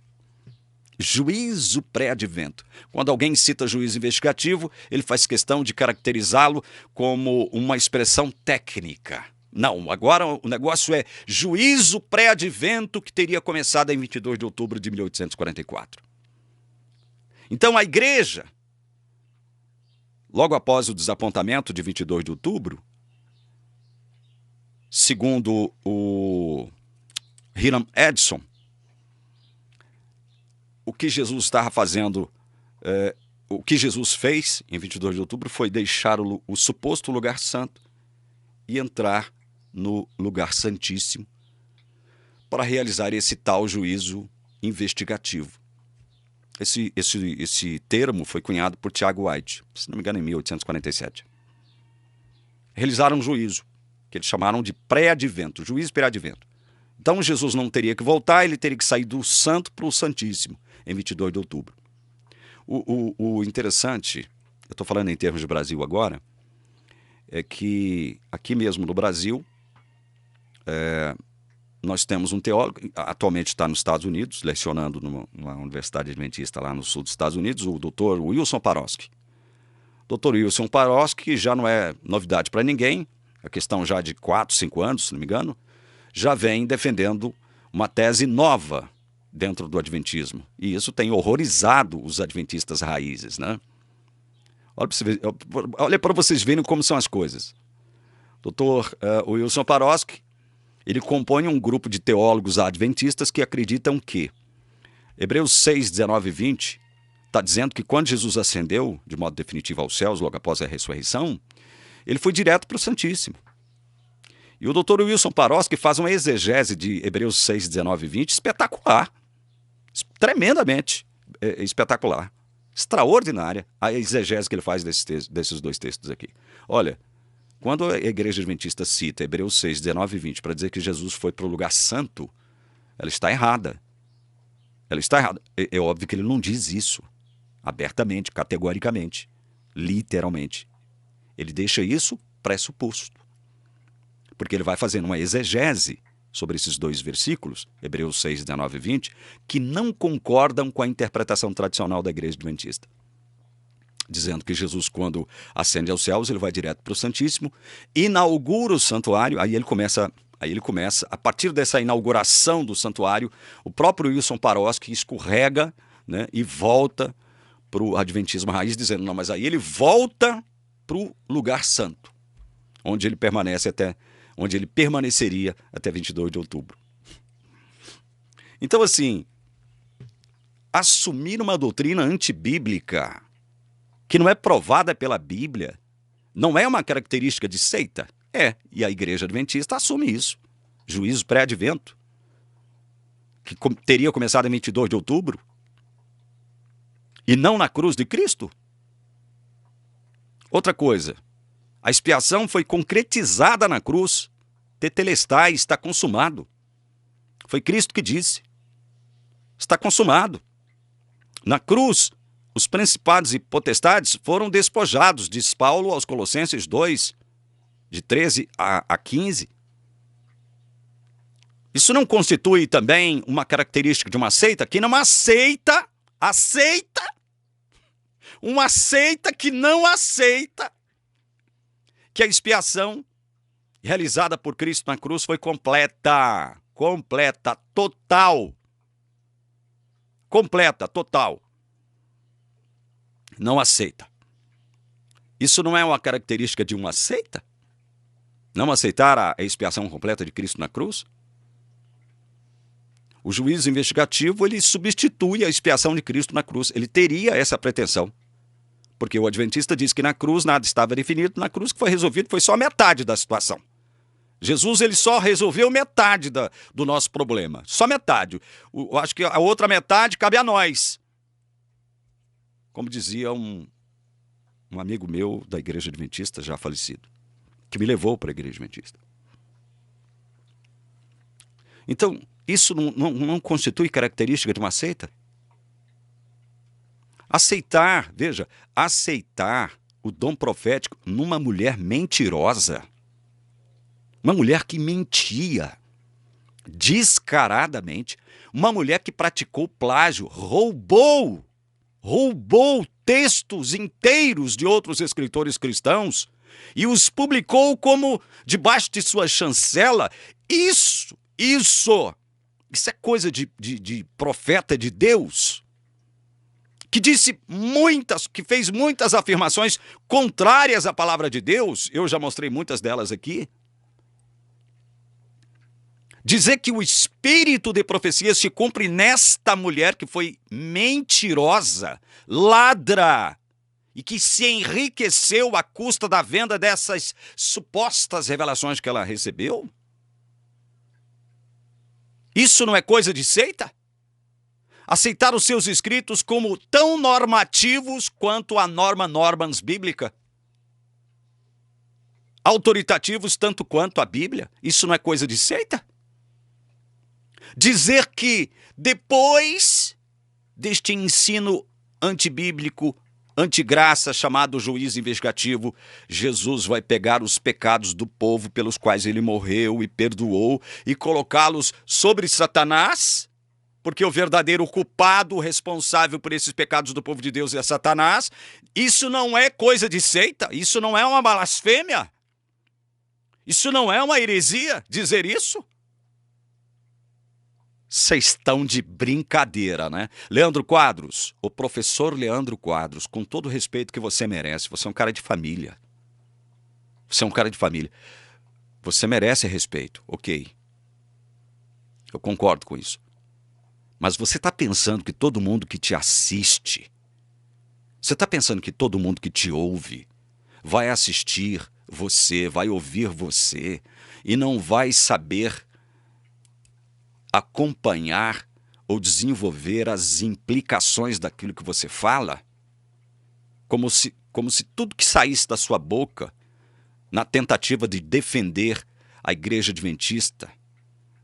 Juízo pré-advento. Quando alguém cita juízo investigativo, ele faz questão de caracterizá-lo como uma expressão técnica. Não, agora o negócio é juízo pré-advento, que teria começado em 22 de outubro de 1844. Então a igreja, logo após o desapontamento de 22 de outubro, segundo o Hiram Edson, o que Jesus estava fazendo, o que Jesus fez em 22 de outubro foi deixar o suposto lugar santo e entrar no lugar santíssimo para realizar esse tal juízo investigativo. Esse termo foi cunhado por Tiago White, se não me engano, em 1847. Realizaram um juízo, que eles chamaram de pré-advento, juízo pré-advento. Então Jesus não teria que voltar, ele teria que sair do santo para o santíssimo, em 22 de outubro. O interessante, eu estou falando em termos de Brasil agora, é que aqui mesmo no Brasil, nós temos um teólogo, atualmente está nos Estados Unidos, lecionando numa universidade adventista lá no sul dos Estados Unidos, o Dr. Wilson Paroski. Dr. Wilson Paroski já não é novidade para ninguém, a questão já de 4, 5 anos, se não me engano, já vem defendendo uma tese nova dentro do adventismo. E isso tem horrorizado os adventistas raízes, né? Olha para vocês verem como são as coisas. Dr. Wilson Paroski, ele compõe um grupo de teólogos adventistas que acreditam que Hebreus 6, 19 e 20 está dizendo que quando Jesus ascendeu de modo definitivo aos céus, logo após a ressurreição, ele foi direto para o Santíssimo. E o Dr. Wilson Paroski faz uma exegese de Hebreus 6, 19 e 20 espetacular. Tremendamente espetacular. Extraordinária a exegese que ele faz desses dois textos aqui. Olha, quando a Igreja Adventista cita Hebreus 6, 19 e 20 para dizer que Jesus foi para o lugar santo, ela está errada. Ela está errada. É óbvio que ele não diz isso abertamente, categoricamente, literalmente. Ele deixa isso pressuposto. Porque ele vai fazendo uma exegese sobre esses dois versículos, Hebreus 6, 19 e 20, que não concordam com a interpretação tradicional da Igreja Adventista. Dizendo que Jesus, quando ascende aos céus, ele vai direto para o Santíssimo, inaugura o santuário, aí ele começa, a partir dessa inauguração do santuário, o próprio Wilson Paroski escorrega, né, e volta para o Adventismo raiz, dizendo, não, mas aí ele volta para o lugar santo, onde ele permaneceria até 22 de outubro. Então, assim, assumir uma doutrina antibíblica que não é provada pela Bíblia, não é uma característica de seita? E a Igreja Adventista assume isso. Juízo pré-advento, que teria começado em 22 de outubro, e não na cruz de Cristo. Outra coisa, a expiação foi concretizada na cruz, tetelestai, está consumado. Foi Cristo que disse, está consumado. Na cruz, os principados e potestades foram despojados, diz Paulo aos Colossenses 2, de 13 a 15. Isso não constitui também uma característica de uma seita que não aceita, uma seita que não aceita que a expiação realizada por Cristo na cruz foi completa, total. Completa, total. Não aceita. Isso não é uma característica de uma seita? Não aceitar a expiação completa de Cristo na cruz? O juízo investigativo, ele substitui a expiação de Cristo na cruz. Ele teria essa pretensão. Porque o adventista diz que na cruz nada estava definido, na cruz que foi resolvido foi só metade da situação. Jesus, ele só resolveu metade do nosso problema. Só metade. Eu acho que a outra metade cabe a nós. Como dizia um amigo meu da Igreja Adventista, já falecido, que me levou para a Igreja Adventista. Então, isso não constitui característica de uma seita? Aceitar o dom profético numa mulher mentirosa, uma mulher que mentia descaradamente, uma mulher que praticou plágio, roubou textos inteiros de outros escritores cristãos e os publicou como debaixo de sua chancela. Isso é coisa de profeta de Deus, que fez muitas afirmações contrárias à palavra de Deus. Eu já mostrei muitas delas aqui. Dizer que o espírito de profecia se cumpre nesta mulher que foi mentirosa, ladra, e que se enriqueceu à custa da venda dessas supostas revelações que ela recebeu? Isso não é coisa de seita? Aceitar os seus escritos como tão normativos quanto a norma normans bíblica? Autoritativos tanto quanto a Bíblia? Isso não é coisa de seita? Dizer que depois deste ensino antibíblico antigraça chamado juiz investigativo, Jesus vai pegar os pecados do povo pelos quais ele morreu e perdoou e colocá-los sobre Satanás, porque o verdadeiro culpado, responsável por esses pecados do povo de Deus é Satanás. Isso não é coisa de seita, isso não é uma blasfêmia, isso não é uma heresia dizer isso. Vocês estão de brincadeira, né? Leandro Quadros, o professor Leandro Quadros, com todo o respeito que você merece, você é um cara de família. Você é um cara de família. Você merece respeito, ok. Eu concordo com isso. Mas você está pensando que todo mundo que te assiste, você está pensando que todo mundo que te ouve vai assistir você, vai ouvir você e não vai saber acompanhar ou desenvolver as implicações daquilo que você fala, como se tudo que saísse da sua boca na tentativa de defender a Igreja Adventista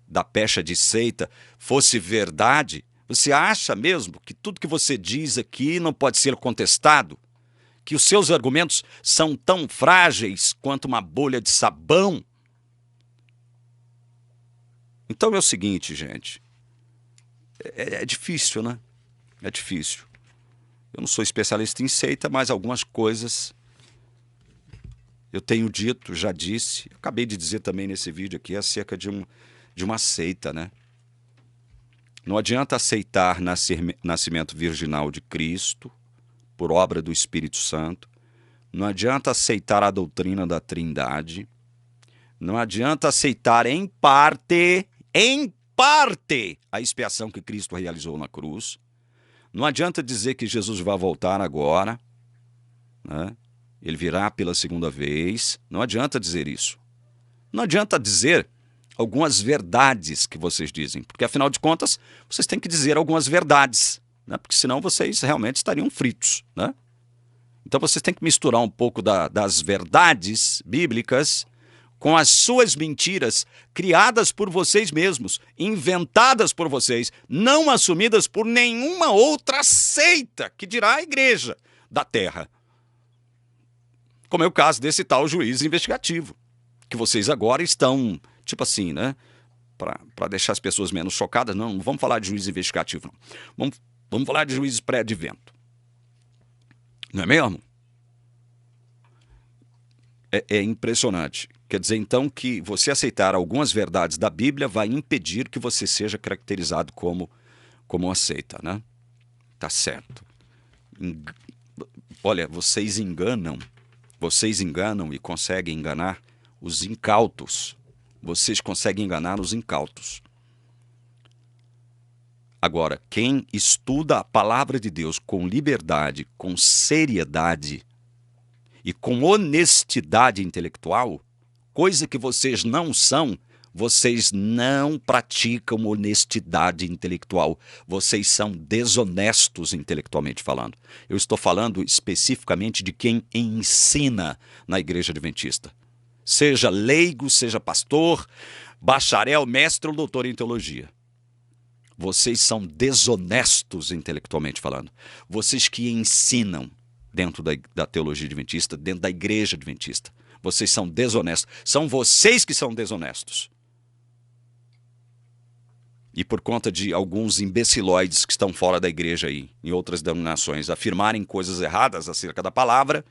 da pecha de seita fosse verdade. Você acha mesmo que tudo que você diz aqui não pode ser contestado? Que os seus argumentos são tão frágeis quanto uma bolha de sabão? Então é o seguinte, gente, é difícil, né? É difícil. Eu não sou especialista em seita, mas algumas coisas eu tenho dito, já disse, acabei de dizer também nesse vídeo aqui, acerca de uma seita, né? Não adianta aceitar nascimento virginal de Cristo, por obra do Espírito Santo. Não adianta aceitar a doutrina da Trindade. Não adianta aceitar em parte, a expiação que Cristo realizou na cruz. Não adianta dizer que Jesus vai voltar agora, né? Ele virá pela segunda vez. Não adianta dizer isso. Não adianta dizer algumas verdades que vocês dizem, porque afinal de contas, vocês têm que dizer algumas verdades, né? Porque senão vocês realmente estariam fritos, né? Então vocês têm que misturar um pouco das verdades bíblicas com as suas mentiras criadas por vocês mesmos, inventadas por vocês, não assumidas por nenhuma outra seita, que dirá a igreja da terra. Como é o caso desse tal juiz investigativo, que vocês agora estão, tipo assim, né? Para deixar as pessoas menos chocadas, não vamos falar de juiz investigativo, não. Vamos falar de juízes pré-advento. Não é mesmo? É impressionante. Quer dizer, então, que você aceitar algumas verdades da Bíblia vai impedir que você seja caracterizado como uma seita, né? Tá certo. Olha, vocês enganam e conseguem enganar os incautos. Vocês conseguem enganar os incautos. Agora, quem estuda a palavra de Deus com liberdade, com seriedade e com honestidade intelectual, coisa que vocês não são, vocês não praticam honestidade intelectual. Vocês são desonestos intelectualmente falando. Eu estou falando especificamente de quem ensina na Igreja Adventista. Seja leigo, seja pastor, bacharel, mestre ou doutor em teologia. Vocês são desonestos intelectualmente falando. Vocês que ensinam dentro da teologia adventista, dentro da igreja adventista. Vocês são desonestos. São vocês que são desonestos. E por conta de alguns imbecilóides que estão fora da igreja aí, em outras denominações, afirmarem coisas erradas acerca da palavra,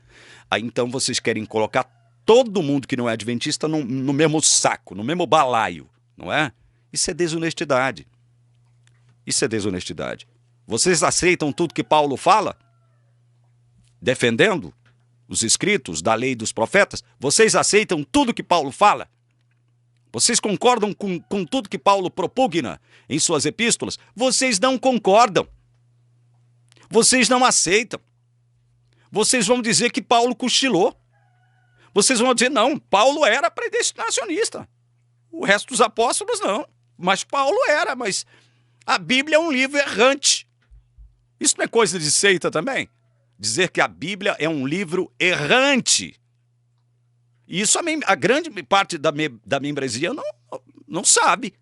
aí então vocês querem colocar todo mundo que não é adventista no mesmo saco, no mesmo balaio, não é? Isso é desonestidade. Isso é desonestidade. Vocês aceitam tudo que Paulo fala? Defendendo os escritos da lei dos profetas? Vocês aceitam tudo que Paulo fala? Vocês concordam com tudo que Paulo propugna em suas epístolas? Vocês não concordam. Vocês não aceitam. Vocês vão dizer que Paulo cochilou. Vocês vão dizer, não, Paulo era predestinacionista. O resto dos apóstolos não. Mas Paulo era, mas a Bíblia é um livro errante. Isso não é coisa de seita também? Dizer que a Bíblia é um livro errante. E isso a grande parte da membresia não sabe.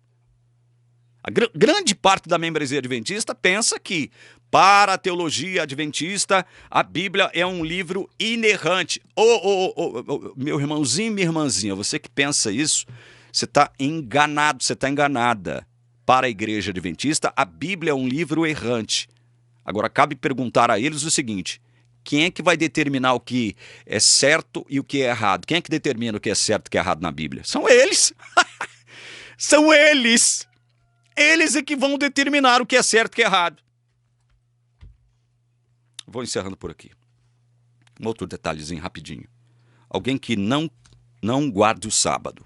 A grande parte da membresia adventista pensa que Para a teologia adventista, a Bíblia é um livro inerrante. Meu irmãozinho, minha irmãzinha, você que pensa isso, você está enganado, você está enganada. Para a igreja adventista, a Bíblia é um livro errante. Agora, cabe perguntar a eles o seguinte: quem é que vai determinar o que é certo e o que é errado? Quem é que determina o que é certo e o que é errado na Bíblia? São eles! São eles! Eles é que vão determinar o que é certo e o que é errado. Vou encerrando por aqui. Um outro detalhezinho rapidinho. Alguém que não guarde o sábado,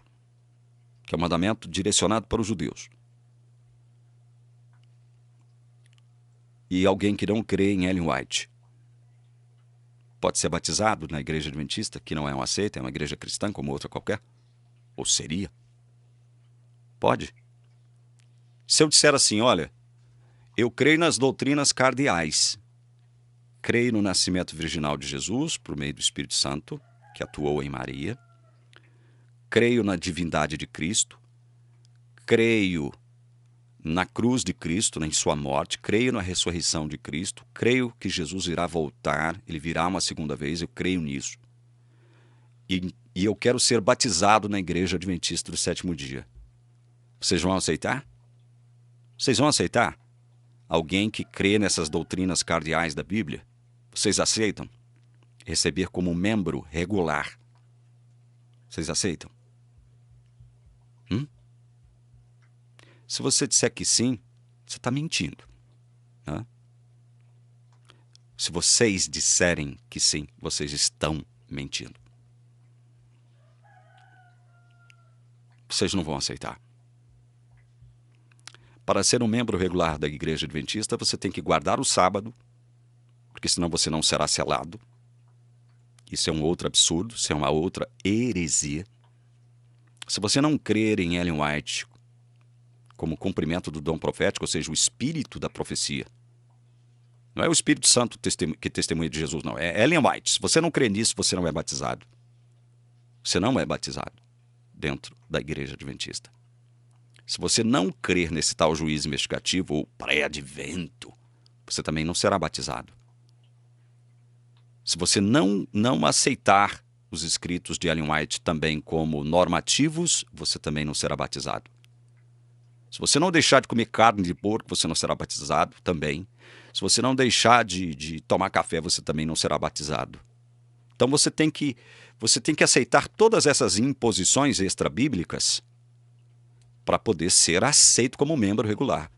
que é um mandamento direcionado para os judeus. E alguém que não crê em Ellen White. Pode ser batizado na igreja adventista, que não é uma seita, é uma igreja cristã como outra qualquer? Ou seria? Pode. Se eu disser assim, olha, eu creio nas doutrinas cardeais, creio no nascimento virginal de Jesus, por meio do Espírito Santo, que atuou em Maria, creio na divindade de Cristo, creio na cruz de Cristo, em sua morte, creio na ressurreição de Cristo, creio que Jesus irá voltar, ele virá uma segunda vez, eu creio nisso. E eu quero ser batizado na igreja adventista do sétimo dia. Vocês vão aceitar? Vocês vão aceitar? Alguém que crê nessas doutrinas cardeais da Bíblia? Vocês aceitam? Receber como membro regular. Vocês aceitam? Se você disser que sim, você está mentindo. Né? Se vocês disserem que sim, vocês estão mentindo. Vocês não vão aceitar. Para ser um membro regular da Igreja Adventista, você tem que guardar o sábado, porque senão você não será selado. Isso é um outro absurdo, isso é uma outra heresia. Se você não crer em Ellen White como cumprimento do dom profético, ou seja, o espírito da profecia, não é o Espírito Santo que testemunha de Jesus, não. É Ellen White. Se você não crê nisso, você não é batizado. Você não é batizado dentro da Igreja Adventista. Se você não crer nesse tal juiz investigativo ou pré-advento, você também não será batizado. Se você não aceitar os escritos de Ellen White também como normativos, você também não será batizado. Se você não deixar de comer carne de porco, você não será batizado também. Se você não deixar de tomar café, você também não será batizado. Então você tem que aceitar todas essas imposições extrabíblicas para poder ser aceito como membro regular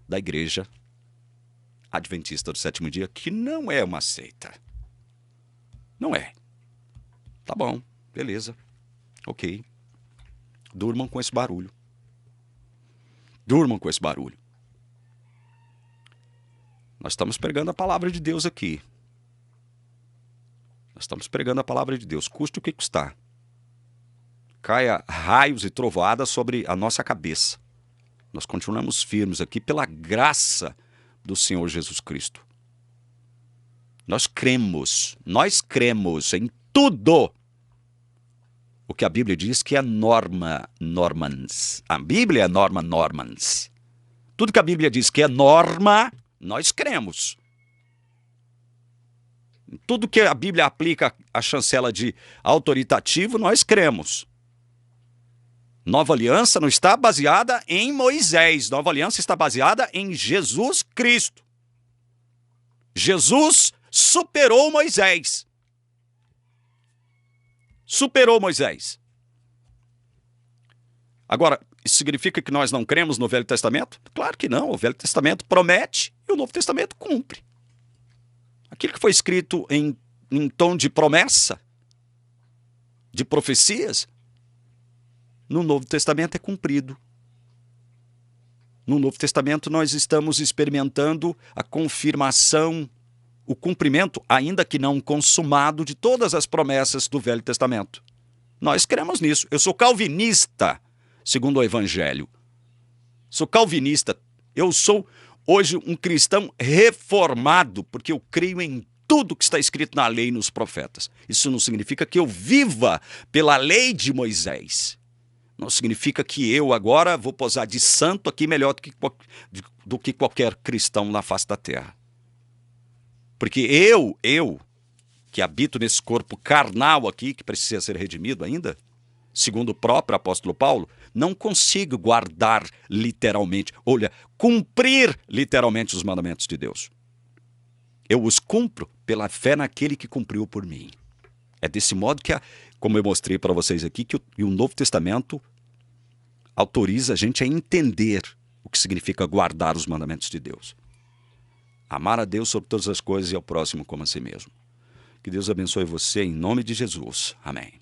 da Igreja Adventista do Sétimo Dia, que não é uma seita. Não é. Tá bom, beleza, ok. Durmam com esse barulho. Durmam com esse barulho. Nós estamos pregando a palavra de Deus aqui. Nós estamos pregando a palavra de Deus, custe o que custar. Caia raios e trovoadas sobre a nossa cabeça. Nós continuamos firmes aqui pela graça do Senhor Jesus Cristo. Nós cremos em tudo o que a Bíblia diz que é norma normans. A Bíblia é norma normans. Tudo que a Bíblia diz que é norma, nós cremos. Tudo que a Bíblia aplica a chancela de autoritativo, nós cremos. Nova aliança não está baseada em Moisés. Nova aliança está baseada em Jesus Cristo. Jesus superou Moisés. Superou Moisés. Agora, isso significa que nós não cremos no Velho Testamento? Claro que não. O Velho Testamento promete e o Novo Testamento cumpre. Aquilo que foi escrito em tom de promessa, de profecias, no Novo Testamento é cumprido. No Novo Testamento nós estamos experimentando a confirmação, o cumprimento, ainda que não consumado, de todas as promessas do Velho Testamento. Nós cremos nisso. Eu sou calvinista, segundo o Evangelho. Sou calvinista. Eu sou hoje um cristão reformado, porque eu creio em tudo que está escrito na lei e nos profetas. Isso não significa que eu viva pela lei de Moisés. Não significa que eu agora vou posar de santo aqui melhor do que qualquer cristão na face da terra. Porque eu que habito nesse corpo carnal aqui, que precisa ser redimido ainda, segundo o próprio apóstolo Paulo, não consigo guardar literalmente, cumprir literalmente os mandamentos de Deus. Eu os cumpro pela fé naquele que cumpriu por mim. É desse modo que, como eu mostrei para vocês aqui, que o Novo Testamento autoriza a gente a entender o que significa guardar os mandamentos de Deus. Amar a Deus sobre todas as coisas e ao próximo como a si mesmo. Que Deus abençoe você em nome de Jesus. Amém.